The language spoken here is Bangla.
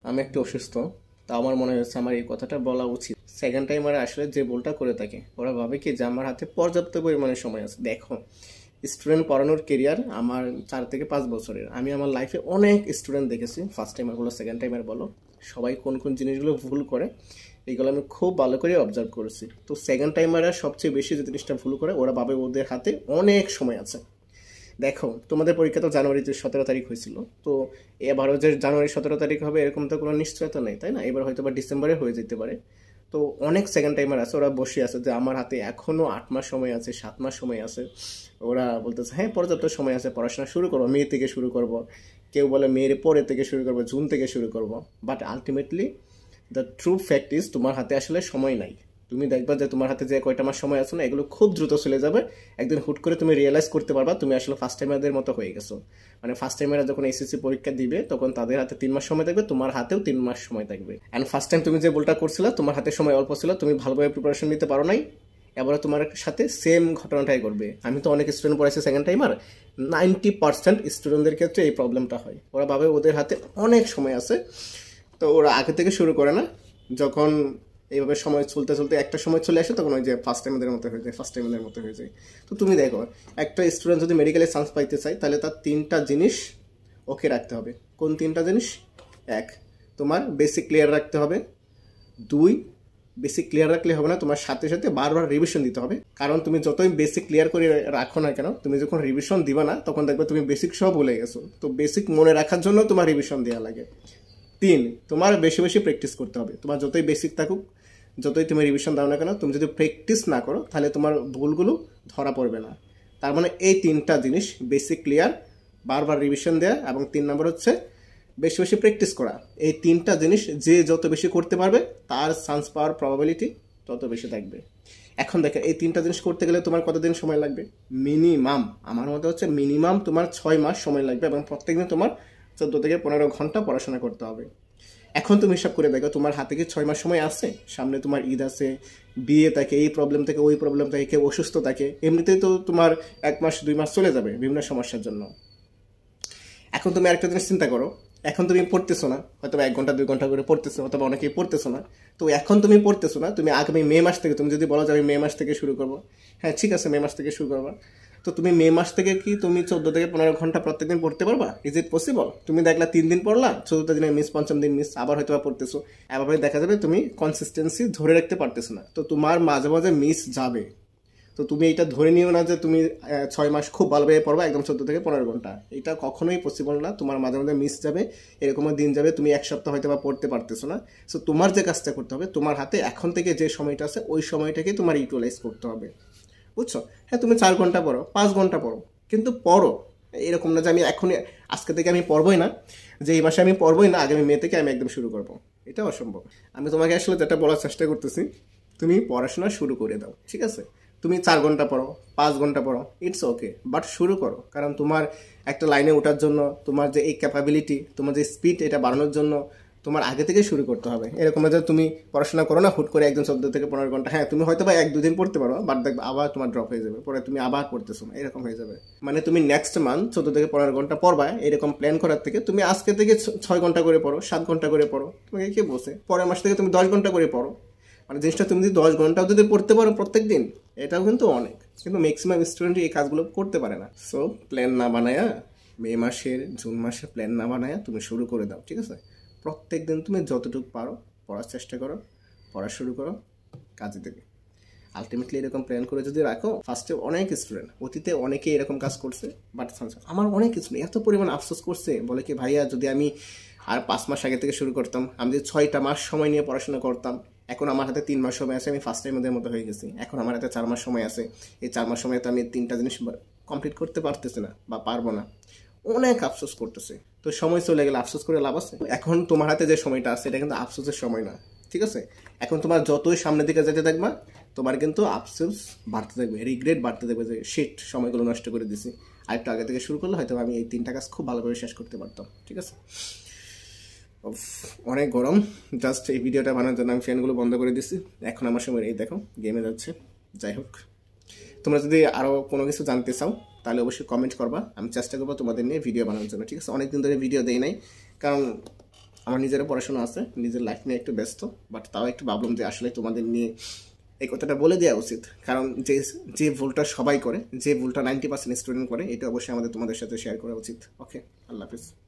আমি একটু অসুস্থ, তা আমার মনে হচ্ছে আমার এই কথাটা বলা উচিত। সেকেন্ড টাইমারে আসলে যে ভুলটা করে থাকে, ওরা ভাবে কি যে আমার হাতে পর্যাপ্ত পরিমাণে সময় আছে। দেখো, স্টুডেন্ট পড়ানোর কেরিয়ার আমার 4 থেকে 5 বছরের। আমি আমার লাইফে অনেক স্টুডেন্ট দেখেছি, ফার্স্ট টাইমার বলো সেকেন্ড টাইমার বলো, সবাই কোন কোন জিনিসগুলো ভুল করে এইগুলো আমি খুব ভালো করে অবজার্ভ করেছি। তো সেকেন্ড টাইমাররা সবচেয়ে বেশি যে জিনিসটা ভুল করে, ওরা ভাবে ওদের হাতে অনেক সময় আছে। দেখো, তোমাদের পরীক্ষা তো জানুয়ারিতে 17 তারিখ হয়েছিল, তো এবারও যে জানুয়ারি 17 তারিখ হবে এরকম তো কোনো নিশ্চয়তা নেই, তাই না? এবার হয়তো বা ডিসেম্বরে হয়ে যেতে পারে। তো অনেক সেকেন্ড টাইমার আছে, ওরা বসে আছে যে আমার হাতে এখনও 8 মাস সময় আছে, 7 মাস সময় আছে। ওরা বলতেছে হ্যাঁ পর্যাপ্ত সময় আছে, পড়াশোনা শুরু করবো, মে থেকে শুরু করব। কেউ বলে মেয়ের পরে থেকে শুরু করবো, জুন থেকে শুরু করব। But ultimately the true fact is তোমার হাতে আসলে সময় নাই। তুমি দেখবা যে তোমার হাতে যে কয়টা মাস সময় আছে না, এগুলো খুব দ্রুত চলে যাবে। একদিন হুট করে তুমি রিয়েলাইজ করতে পারবা তুমি আসলে ফার্স্ট টাইমারদের মতো হয়ে গেছো। মানে ফার্স্ট টাইমাররা যখন এসএসসি পরীক্ষা দিবে তখন তাদের হাতে 3 মাস সময় থাকবে, তোমার হাতেও 3 মাস সময় থাকবে। অ্যান্ড ফার্স্ট টাইম তুমি যে ভুলটা করছিলে, তোমার হাতে সময় অল্প ছিল, তুমি ভালোভাবে প্রিপারেশন নিতে পারো নাই, এবারে তোমার সাথে সেম ঘটনাটাই করবে। আমি তো অনেক স্টুডেন্ট পড়াইছি সেকেন্ড টাইমার, 90% স্টুডেন্টদের ক্ষেত্রে এই প্রবলেমটা হয়। ওরা ভাবে ওদের হাতে অনেক সময় আছে, তো ওরা আগে থেকে শুরু করে না। যখন এইভাবে সময় চলতে চলতে একটা সময় চলে আসে, তখন ওই যে ফার্স্ট টাইমের মতো হয়ে যায়, ফার্স্ট টাইমের মতো হয়ে যায়। তো তুমি দেখো, একটা স্টুডেন্ট যদি মেডিকেলে চান্স পাইতে চায়, তাহলে তার 3টা জিনিস ওকে রাখতে হবে। কোন 3টা জিনিস? 1, তোমার বেসিক ক্লিয়ার রাখতে হবে। 2, বেসিক ক্লিয়ার রাখলে হবে না, তোমার সাথে সাথে বারবার রিভিশন দিতে হবে। কারণ তুমি যতই বেসিক ক্লিয়ার করে রাখো না কেন, তুমি যখন রিভিশন দিবা না, তখন দেখবে তুমি বেসিক সব ভুলে গেছো। তো বেসিক মনে রাখার জন্য তোমার রিভিশন দেওয়া লাগে। 3, তোমার বেশি বেশি প্র্যাকটিস করতে হবে। তোমার যতই বেসিক থাকুক, যতই তুমি রিভিশন দাও না কেন, তুমি যদি প্র্যাকটিস না করো, তাহলে তোমার ভুলগুলো ধরা পড়বে না। তার মানে এই 3টা জিনিস, বেসিক ক্লিয়ার, বারবার রিভিশন দেওয়া, এবং 3 নম্বর হচ্ছে বেশি বেশি প্র্যাকটিস করা। এই 3টা জিনিস যে যত বেশি করতে পারবে, তার চান্স পাওয়ার প্রবাবিলিটি তত বেশি থাকবে। এখন দেখো, এই 3টা জিনিস করতে গেলে তোমার কতদিন সময় লাগবে? মিনিমাম, আমার মতে হচ্ছে মিনিমাম তোমার 6 মাস সময় লাগবে, এবং প্রত্যেকদিন তোমার 14 থেকে 15 ঘন্টা পড়াশোনা করতে হবে। এখন তুমি হিসাব করে দেখো, তোমার হাতে কি 6 মাস সময় আছে? সামনে তোমার ঈদ আছে, বিয়ে থাকে, এই প্রবলেম থেকে ওই প্রবলেম থাকে, কেউ অসুস্থ থাকে, এমনিতেই তো তোমার 1 মাস 2 মাস চলে যাবে বিভিন্ন সমস্যার জন্য। এখন তুমি আরেকটা জিনিস চিন্তা করো, এখন তুমি পড়তেছো না, হয়তো 1 ঘন্টা 2 ঘন্টা করে পড়তেছো, অথবা অনেকেই পড়তেছো না। তো এখন তুমি পড়তেছো না, তুমি আগামী মে মাস থেকে, তুমি যদি বলো যে আমি মে মাস থেকে শুরু করবো, হ্যাঁ ঠিক আছে, মে মাস থেকে শুরু করবা। তো তুমি মে মাস থেকে কি তুমি 14 থেকে 15 ঘন্টা প্রত্যেকদিন পড়তে পারবা? Is it possible? তুমি দেখলা 3 দিন পড়লা, 4th দিনে মিস, 5ম দিন মিস, আবার হয়তো পড়তেছো, এভাবে দেখা যাবে তুমি কনসিস্টেন্সি ধরে রাখতে পারতেছো না। তো তোমার মাঝে মাঝে মিস যাবে। তো তুমি এটা ধরে নিও না যে তুমি 6 মাস খুব ভালোভাবে পড়বা একদম 14 থেকে 15 ঘন্টা। এটা কখনোই পসিবল না। তোমার মাঝে মাঝে মিস যাবে, এরকমও দিন যাবে তুমি 1 সপ্তাহ হয়তো বা পড়তে পারতেছো না। সো তোমার যে কাজটা করতে হবে, তোমার হাতে এখন থেকে যে সময়টা আছে, ওই সময়টাকে তোমার ইউটিলাইজ করতে হবে, বুঝছো? হ্যাঁ, তুমি 4 ঘন্টা পড়ো, 5 ঘন্টা পড়ো, কিন্তু পড়ো। এরকম না যে আমি এখন আজকে থেকে আমি পড়বই না, যে এই মাসে আমি পড়বই না, আগামী মে থেকে আমি একদম শুরু করবো। এটা অসম্ভব। আমি তোমাকে আসলে যেটা বলার চেষ্টা করতেছি, তুমি পড়াশোনা শুরু করে দাও, ঠিক আছে? তুমি 4 ঘন্টা পড়ো, 5 ঘন্টা পড়ো, ইটস ওকে, বাট শুরু করো। কারণ তোমার একটা লাইনে ওঠার জন্য, তোমার যে এই ক্যাপাবিলিটি, তোমার যে স্পিড, এটা বাড়ানোর জন্য তোমার আগে থেকে শুরু করতে হবে। এরকম যে তুমি পড়াশোনা করো না হুট করে একদম 14 থেকে 15 ঘন্টা, হ্যাঁ তুমি হয়তো বা 1-2 দিন পড়তে পারো, বাট দেখবে আবার তোমার ড্রপ হয়ে যাবে, পরে তুমি আবার পড়তেছো না, এরকম হয়ে যাবে। মানে তুমি নেক্সট মান্থ 14 থেকে 15 ঘন্টা পড়বা, এরকম প্ল্যান করার থেকে তুমি আজকে থেকে 6 ঘন্টা করে পড়ো, 7 ঘন্টা করে পড়ো। তোমাকে কে বলছে? পরের মাস থেকে তুমি 10 ঘন্টা করে পড়ো। মানে জিনিসটা তুমি যদি 10 ঘন্টাও যদি পড়তে পারো প্রত্যেক দিন, এটাও কিন্তু অনেক। কিন্তু ম্যাক্সিমাম স্টুডেন্টই এই কাজগুলো করতে পারে না। সো প্ল্যান না বানায়া, মে মাসের, জুন মাসের প্ল্যান না বানায়া তুমি শুরু করে দাও, ঠিক আছে? প্রত্যেক দিন তুমি যতটুকু পারো পড়ার চেষ্টা করো, পড়া শুরু করো, কাজে দেবে। আলটিমেটলি এরকম প্ল্যান করে যদি রাখো, ফার্স্টে অনেক স্টুডেন্ট, অতীতে অনেকেই এরকম কাজ করছে, বাট আমার অনেক স্টুডেন্ট এত পরিমাণ আফসোস করছে, বলে কি ভাইয়া যদি আমি আর 5 মাস আগে থেকে শুরু করতাম, আমি যদি 6টা মাস সময় নিয়ে পড়াশোনা করতাম, এখন আমার হাতে 3 মাস সময় আছে, আমি ফার্স্ট টাইমের মতো হয়ে গেছি। এখন আমার হাতে 4 মাস সময় আছে, এই 4 মাস সময় তো আমি 3টা জিনিস কমপ্লিট করতে পারতেছি না বা পারবো না, অনেক আফসোস করতেছে। তো সময় চলে গেলে আফসোস করে লাভ আছে? এখন তোমার হাতে যে সময়টা আছে, এটা কিন্তু আফসোসের সময় না, ঠিক আছে? এখন তোমার যতই সামনের দিকে যেতে দেখবা, তোমার কিন্তু আফসোস বাড়তে থাকবে, রিগ্রেট বাড়তে থাকবে, যে শিট সময়গুলো নষ্ট করে দিছি, আরেকটু আগে থেকে শুরু করলে হয়তো আমি এই 3টা কাজ খুব ভালোভাবে শেষ করতে পারতাম, ঠিক আছে? অনেক গরম, জাস্ট এই ভিডিওটা বানানোর জন্য আমি ফ্যানগুলো বন্ধ করে দিচ্ছি। এখন আমার সময় এই দেখো গেমে যাচ্ছে। যাই হোক, তোমরা যদি আরও কোনো কিছু জানতে চাও তাহলে অবশ্যই কমেন্ট করবা, আমি চেষ্টা করবো তোমাদের নিয়ে ভিডিও বানানোর জন্য, ঠিক আছে? অনেকদিন ধরে ভিডিও দেই নাই, কারণ আমার নিজেরও পড়াশোনা আছে, নিজের লাইফ নিয়ে একটু ব্যস্ত, বাট তাও একটু ভাবলাম যে আসলে তোমাদের নিয়ে এই কথাটা বলে দেওয়া উচিত। কারণ যে যে ভুলটা সবাই করে, যে ভুলটা 90% স্টুডেন্ট করে, এটা অবশ্যই আমাদের তোমাদের সাথে শেয়ার করা উচিত। ওকে, আল্লাহ হাফিজ।